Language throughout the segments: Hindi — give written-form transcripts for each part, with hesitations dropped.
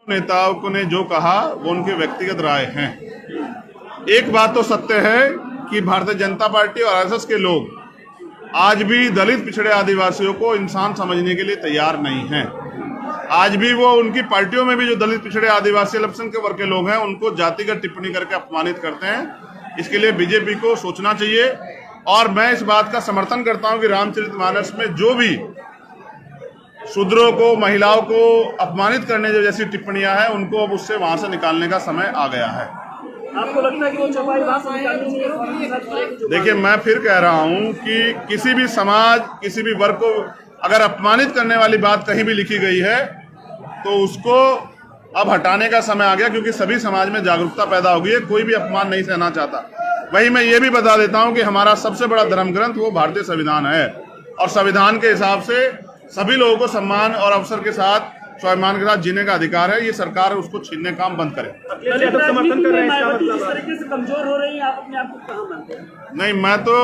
नेताओं ने जो कहा वो उनके व्यक्तिगत राय हैं। एक बात तो सत्य है कि भारतीय जनता पार्टी और आरएसएस के लोग आज भी दलित पिछड़े आदिवासियों को इंसान समझने के लिए तैयार नहीं हैं। आज भी वो उनकी पार्टियों में भी जो दलित पिछड़े आदिवासी अल्पसंख्यक वर्ग के लोग हैं उनको जातिगत टिप्पणी करके अपमानित करते हैं। इसके लिए बीजेपी को सोचना चाहिए और मैं इस बात का समर्थन करता हूं कि रामचरितमानस में जो भी शूद्रों को, महिलाओं को अपमानित करने जैसी टिप्पणियां हैं उनको अब उससे वहां से निकालने का समय आ गया है। आपको लगता है कि वो चौपाई वहां से निकालनी है? देखिए, मैं फिर कह रहा हूं कि किसी भी समाज, किसी भी वर्ग को अगर अपमानित करने वाली बात कहीं भी लिखी गई है तो उसको अब हटाने का समय आ गया, क्योंकि सभी समाज में जागरूकता पैदा हो गई है। कोई भी अपमान नहीं सहना चाहता। वही मैं ये भी बता देता हूं कि हमारा सबसे बड़ा धर्म ग्रंथ वो भारतीय संविधान है और संविधान के हिसाब से सभी लोगों को सम्मान और अवसर के साथ, स्वाभिमान के साथ जीने का अधिकार है। ये सरकार उसको छीनने काम बंद करे। समर्थन कर रहे हैं, जिस तरीके से कमजोर हो रही है, आप अपने आप को कहां मानते हैं? नहीं, मैं तो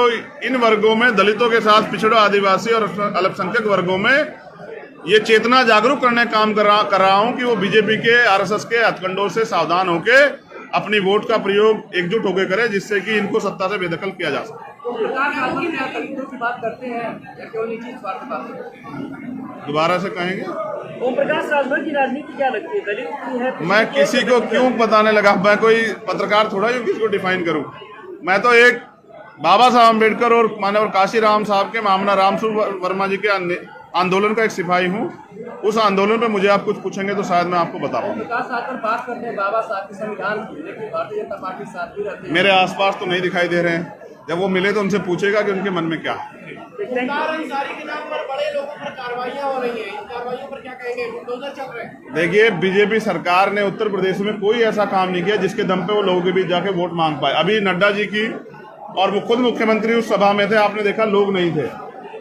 इन वर्गों में, दलितों के साथ पिछड़े आदिवासी और अल्पसंख्यक वर्गों में ये चेतना जागरूक करने काम कर रहा हूं कि वो बीजेपी के, आरएसएस के हथकंडों से सावधान होके अपनी वोट का प्रयोग एकजुट होकर करे, जिससे कि इनको सत्ता से बेदखल किया जा सके। की बात करते हैं या केवल निजी स्वार्थ बात? दोबारा से कहेंगे? ओम प्रकाश राजभर की राजनीति क्या लगती है? दलित की है? मैं किसी को क्यों बताने लगा? मैं कोई पत्रकार थोड़ा ही किसी को डिफाइन करूं। मैं तो एक बाबा साहब अम्बेडकर और मानव काशीराम साहब के, मामला रामस्वरूप वर्मा जी के आंदोलन का एक सिपाही हूं। उस आंदोलन पे मुझे आप कुछ पूछेंगे तो शायद मैं आपको बता पाऊंगा। बात करते हैं बाबा साहब के संविधान की, लेकिन भारतीय जनता पार्टी साथ भी रहती है। मेरे आसपास तो नहीं दिखाई दे रहे हैं। जब वो मिले तो उनसे पूछेगा कि उनके मन में क्या है। अंसारी के नाम पर बड़े लोगों पर कार्रवाइयां हो रही हैं, इन कार्रवाइयों पर क्या कहेंगे? बुलडोजर चल रहे हैं। देखिए, बीजेपी सरकार ने उत्तर प्रदेश में कोई ऐसा काम नहीं किया जिसके दम पे वो लोगों के बीच जाके वोट मांग पाए। अभी नड्डा जी की और वो खुद मुख्यमंत्री उस सभा में थे, आपने देखा लोग नहीं थे।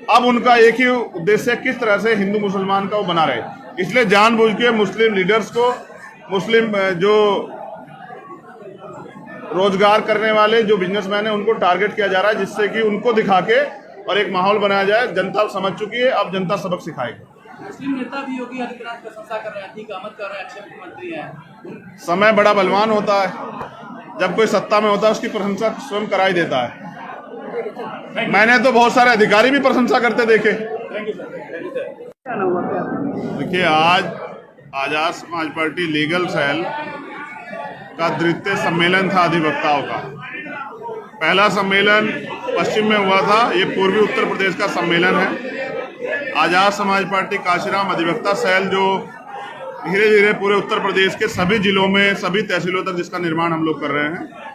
अब उनका एक ही उद्देश्य, किस तरह से हिंदू मुसलमान का वो बना रहे। इसलिए जानबूझ के मुस्लिम लीडर्स को, मुस्लिम जो रोजगार करने वाले जो बिजनेसमैन है उनको टारगेट किया जा रहा है, जिससे कि उनको दिखा के और एक माहौल बनाया जाए। जनता समझ चुकी है, अब जनता सबक सिखाएगी। मुस्लिम नेता भी योगी आदित्यनाथ की प्रशंसा कर रहे हैं, ठीक आमद कर रहे हैं, अच्छे मुख्यमंत्री हैं। समय बड़ा बलवान होता है, जब कोई सत्ता में होता है उसकी प्रशंसा स्वयं कराई देता है। मैंने तो बहुत सारे अधिकारी भी प्रशंसा करते देखे। देखिए, आज Azad Samaj party legal cell का द्वितीय सम्मेलन था अधिवक्ताओं का। पहला सम्मेलन पश्चिम में हुआ था, ये पूर्वी उत्तर प्रदेश का सम्मेलन है। आजाद समाज पार्टी काशीराम अधिवक्ता सेल जो धीरे धीरे पूरे उत्तर प्रदेश के सभी जिलों में, सभी तहसीलों तक जिसका निर्माण हम लोग कर रहे हैं,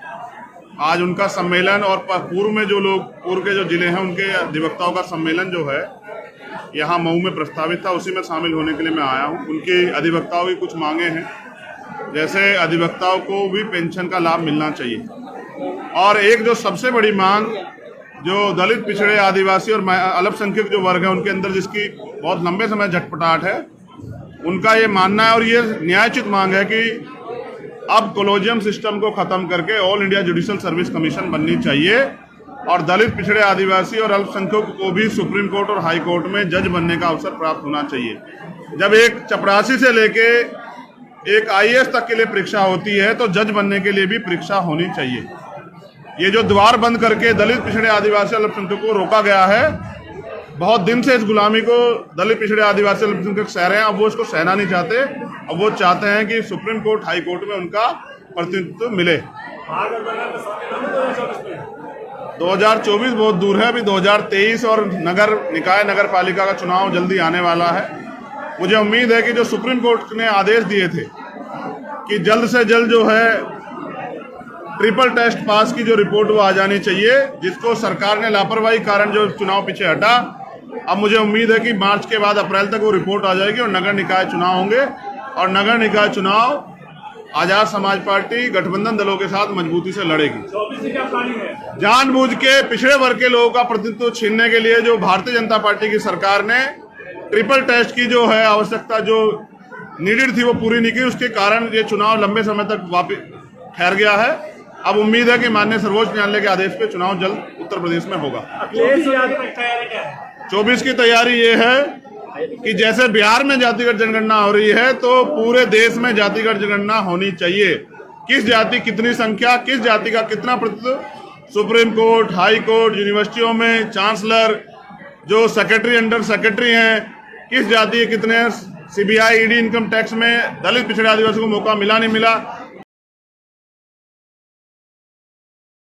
आज उनका सम्मेलन और पूर्व में जो लोग, पूर्व के जो जिले हैं उनके अधिवक्ताओं का सम्मेलन जो है यहाँ मऊ में प्रस्तावित था, उसी में शामिल होने के लिए मैं आया हूँ। उनकी अधिवक्ताओं की कुछ मांगे हैं, जैसे अधिवक्ताओं को भी पेंशन का लाभ मिलना चाहिए, और एक जो सबसे बड़ी मांग जो दलित पिछड़े आदिवासी और अल्पसंख्यक जो वर्ग है उनके अंदर जिसकी बहुत लंबे समय झटपटाहट है, उनका ये मानना है और ये न्यायोचित मांग है कि अब कोलोजियम सिस्टम को खत्म करके all India judicial service commission बननी चाहिए और दलित पिछड़े आदिवासी और अल्पसंख्यक को भी सुप्रीम कोर्ट और हाई कोर्ट में जज बनने का अवसर प्राप्त होना चाहिए। जब एक चपरासी से लेके एक आईएएस तक के लिए परीक्षा होती है तो जज बनने के लिए भी परीक्षा होनी चाहिए। ये जो द्वार बंद करके दलित पिछड़े आदिवासी अल्पसंख्यक को रोका गया है, बहुत दिन से इस गुलामी को दलित पिछड़े आदिवासी अल्पसंख्यक सह रहे हैं। अब वो इसको सहना नहीं चाहते, अब वो चाहते हैं कि सुप्रीम कोर्ट, हाई कोर्ट में उनका प्रतिनिधित्व मिले। 2024 बहुत दूर है, अभी 2023 और नगर निकाय, नगर पालिका का चुनाव जल्दी आने वाला है। मुझे उम्मीद है कि जो सुप्रीम कोर्ट ने आदेश दिए थे कि जल्द से जल्द जो है ट्रिपल टेस्ट पास की जो रिपोर्ट वो आ जानी चाहिए, जिसको सरकार ने लापरवाही कारण जो चुनाव पीछे हटा, अब मुझे उम्मीद है कि मार्च के बाद अप्रैल तक वो रिपोर्ट आ जाएगी और नगर निकाय चुनाव होंगे और नगर निकाय चुनाव आजाद समाज पार्टी गठबंधन दलों के साथ मजबूती से लड़ेगी। जानबूझ के पिछड़े वर्ग के लोगों का प्रतिनिधित्व छीनने के लिए जो भारतीय जनता पार्टी की सरकार ने ट्रिपल टेस्ट की जो है आवश्यकता जो नीडेड थी वो पूरी नहीं की, उसके कारण ये चुनाव लंबे समय तक वापस ठहर गया है। अब उम्मीद है कि माननीय सर्वोच्च न्यायालय के आदेश पे चुनाव जल्द उत्तर प्रदेश में होगा। 24 की तैयारी ये है कि जैसे बिहार में जातिगत जनगणना हो रही है तो पूरे देश में जातिगत जनगणना होनी चाहिए। किस जाति कितनी संख्या, किस जाति का कितना प्रतिशत, सुप्रीम कोर्ट, हाई कोर्ट, यूनिवर्सिटियों में चांसलर, जो सेक्रेटरी अंडर सेक्रेटरी हैं, किस जाति के कितने, सीबीआई, ईडी, इनकम टैक्स में दलित पिछड़े आदिवासी को मौका मिला नहीं मिला,